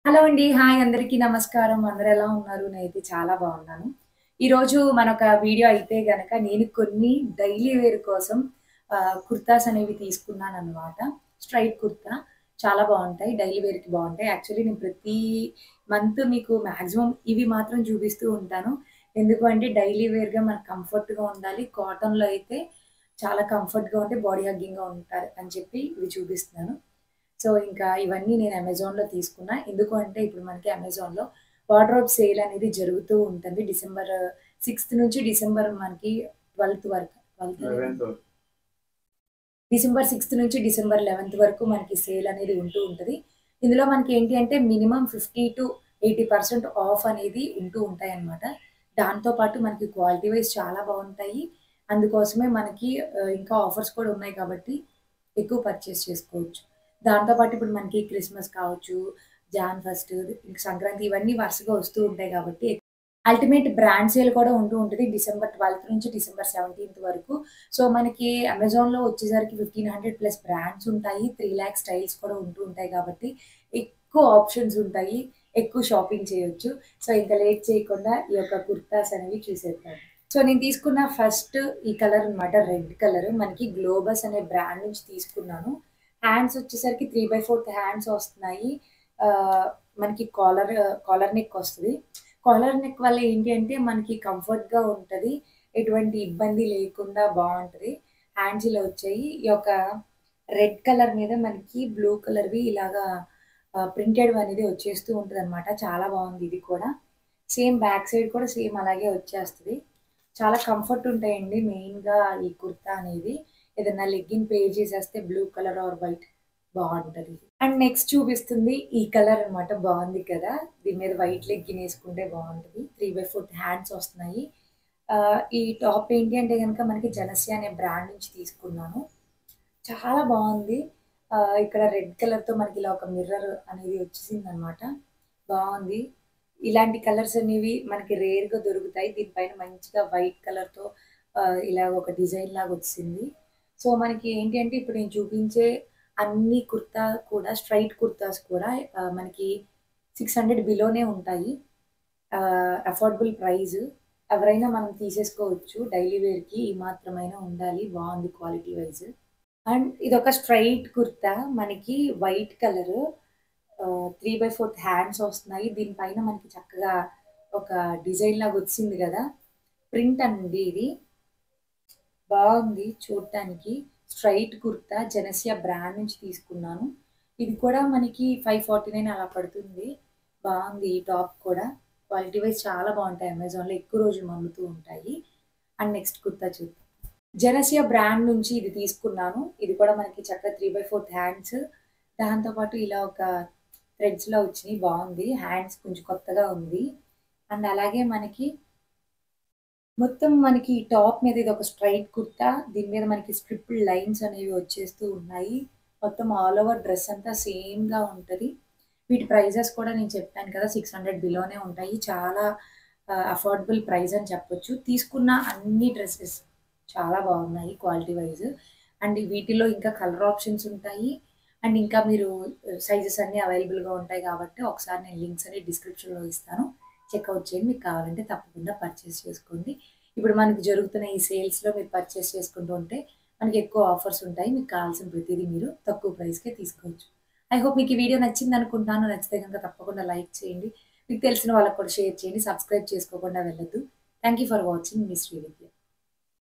Hello అండి. Hi అందరికీ నమస్కారం. అందరూ ఎలా ఉన్నారు? నేనైతే చాలా బాగున్నాను. ఈరోజు మనొక వీడియో అయితే గనక నేను కొన్ని డైలీ వేర్ కోసం కుర్తాస్ అనేవి తీసుకున్నాననమాట. స్ట్రెయిట్ కుర్తా చాలా బావుంటాయి. డైలీ వేర్‌కి బావుంటాయి. యాక్చువల్లీ నేను ప్రతి మంత్ మీకు మాక్సిమం ఇవి మాత్రం చూపిస్తూ ఉంటాను. ఎందుకు అంటే డైలీ వేర్‌గా మనకు కంఫర్ట్‌గా ఉండాలి. కాటన్‌లో అయితే చాలా కంఫర్ట్‌గా ఉంటే బాడీ హగ్గింగ్‌గా ఉంటారు అని చెప్పి ఇవి చూపిస్తున్నాను. సో, ఇంకా ఇవన్నీ నేను అమెజాన్‌లో తీసుకున్నా. ఎందుకు అంటే ఇప్పుడు మనకి అమెజాన్‌లో వార్డ్‌రోబ్ సేల్ అనేది జరుగుతూ ఉంటుంది. డిసెంబర్ 6 నుంచి డిసెంబర్ మనకి 12థ్ వరకు 12థ్ డిసెంబర్ 6 నుంచి డిసెంబర్ 11థ్ వరకు మనకి సేల్ అనేది ఉంటూ ఉంటది. ఇందులో మనకేంటి అంటే మినిమమ్ 50-80% ఆఫ్ అనేది ఉంటూ ఉంటాయన్నమాట. దాంతో పాటు మనకి క్వాలిటీ వైస్ చాలా బావుంటాయి. అందుకోసమే మనకి ఇంకా ఆఫర్స్ కూడా ఉన్నాయి కాబట్టి ఎక్కువ పర్చేస్ చేసుకోవచ్చు. దాంతో పాటు ఇప్పుడు మనకి క్రిస్మస్ కావచ్చు, జాన్ ఫస్ట్, ఇంక సంక్రాంతి ఇవన్నీ వరుసగా వస్తూ ఉంటాయి కాబట్టి అల్టిమేట్ బ్రాండ్ సేల్ కూడా ఉంటూ ఉంటది. డిసెంబర్ 12 నుంచి డిసెంబర్ 17 వరకు. సో, మనకి అమెజాన్‌లో వచ్చేసరికి 1500 ప్లస్ బ్రాండ్స్ ఉంటాయి. 3,00,000 స్టైల్స్ కూడా ఉంటూ ఉంటాయి కాబట్టి, ఎక్కువ ఆప్షన్స్ ఉంటాయి. ఎక్కువ షాపింగ్ చేయొచ్చు. సో, ఇంక లేట్ చేయకుండా ఈ యొక్క కుర్తాస్ అనేవి చూసేద్దాం. సో, నేను తీసుకున్న ఫస్ట్ ఈ కలర్ అనమాట. Red colour. మనకి గ్లోబస్ అనే బ్రాండ్ నుంచి తీసుకున్నాను. హ్యాండ్స్ వచ్చేసరికి 3/4 హ్యాండ్స్ వస్తున్నాయి. మనకి కాలర్ నెక్ వస్తది. కాలర్ నెక్ వల్ల ఏంటి అంటే మనకి కంఫర్ట్‌గా ఉంటది. ఎటువంటి ఇబ్బంది లేకుండా బావుంటది. హ్యాండ్స్ ఇలా వచ్చాయి. ఈ యొక్క రెడ్ కలర్ మీద మనకి బ్లూ కలర్‌వి ఇలాగా ప్రింటెడ్ అనేది వచ్చేస్తూ ఉంటదనమాట. చాలా బావుంది ఇది కూడా. సేమ్ బ్యాక్ సైడ్ కూడా సేమ్ అలాగే వచ్చేస్తది. చాలా కంఫర్ట్ ఉంటాయండి మెయిన్‌గా ఈ కుర్తా అనేది. ఏదన్నా లెగ్గిన్ పేర్ చేసేస్తే బ్లూ కలర్ ఆర్ వైట్ బావుంటది. అండ్ నెక్స్ట్ చూపిస్తుంది ఈ కలర్ అనమాట. బావుంది కదా! దీని మీద వైట్ లెగ్గిన్ ఏసుకుంటే బావుంటది. 3/4 హ్యాండ్స్ వస్తున్నాయి. ఈ టాప్ ఏంటి అంటే గనక మనకి జనస్య అనే బ్రాండ్ నుంచి తీసుకున్నాను. చాలా బావుంది. ఇక్కడ రెడ్ కలర్‌తో మనకి ఇలా ఒక మిర్రర్ అనేది వచ్చేసిందనమాట. బావుంది. ఇలాంటి కలర్స్ అనేవి మనకి రేర్‌గా దొరుకుతాయి. దీనిపైన మంచిగా వైట్ కలర్‌తో ఇలా ఒక డిజైన్ లాగా వచ్చిసింది. సో, మనకి ఏంటి అంటే ఇప్పుడు నేను చూపించే అన్ని కుర్తా కూడా స్ట్రెయిట్ కుర్తాస్ కూడా మనకి 600 బిలోనే ఉంటాయి. Affordable price. ఎవరైనా మనం తీసేసుకోవచ్చు. డైలీ వేర్‌కి ఈ మాత్రమైనా ఉండాలి. బావుంది క్వాలిటీ వైస్. అండ్ ఇదొక స్ట్రెయిట్ కుర్తా. మనకి వైట్ కలరు 3/4 హ్యాండ్స్ వస్తున్నాయి. దీని పైన మనకి చక్కగా ఒక డిజైన్ లాగా వచ్చింది గదా! ప్రింట్ అండి ఇది. బావుంది చూడటానికి. స్ట్రెయిట్ కుర్తా జెనసియా బ్రాండ్ నుంచి తీసుకున్నాను. ఇది కూడా మనకి 549 అలా పడుతుంది. బావుంది ఈ టాప్ కూడా. క్వాలిటీ వైస్ చాలా బావుంటాయి అమెజాన్‌లో ఎక్కువ రోజులు మన్నుతూ ఉంటాయి. అండ్ నెక్స్ట్ కుర్తా చూద్దాం. జెనసియా బ్రాండ్ నుంచి ఇది తీసుకున్నాను. ఇది కూడా మనకి చక్కగా 3/4 హ్యాండ్స్. దాంతో పాటు ఇలా ఒక థ్రెడ్స్‌లో వచ్చినియి బావుంది. హ్యాండ్స్ కొంచెం కొత్తగా ఉంది. అండ్ అలాగే మనకి మొత్తం మనకి టాప్ మీద ఇదొక స్ట్రెయిట్ కుర్తా. దీని మీద మనకి స్ట్రిప్డ్ లైన్స్ అనేవి వచ్చేస్తూ ఉన్నాయి. మొత్తం ఆల్ ఓవర్ డ్రెస్ అంతా సేమ్‌గా ఉంటది. వీటి ప్రైజెస్ కూడా నేను చెప్పాను కదా! 600 బిలోనే ఉంటాయి. చాలా అఫోర్డబుల్ ప్రైస్ అని చెప్పొచ్చు. తీసుకున్న అన్ని డ్రెసెస్ చాలా బాగున్నాయి క్వాలిటీ వైస్. అండ్ వీటిలో ఇంకా కలర్ ఆప్షన్స్ ఉంటాయి. అండ్ ఇంకా మీరు సైజెస్ అన్నీ అవైలబుల్‌గా ఉంటాయి కాబట్టి ఒకసారి నేను లింక్స్ అన్ని డిస్క్రిప్షన్‌లో ఇస్తాను. చెక్‌ఔట్ చేయండి. మీకు కావాలంటే తప్పకుండా పర్చేస్ చేసుకోండి. ఇప్పుడు మనకి జరుగుతున్న ఈ సేల్స్‌లో మీరు పర్చేస్ చేసుకుంటూ ఉంటే మనకి ఎక్కువ ఆఫర్స్ ఉంటాయి. మీకు కావాల్సిన ప్రతీదీ మీరు తక్కువ ప్రైస్‌కే తీసుకోవచ్చు. ఐ హోప్ మీకు ఈ వీడియో నచ్చిందనుకుంటాను. నచ్చితే గనుక తప్పకుండా లైక్ చేయండి. మీకు తెలిసిన వాళ్ళకి కూడా షేర్ చేయండి. సబ్స్క్రైబ్ చేసుకోకుండా వెళ్ళొద్దు. Thank you for watching. Me Srividya.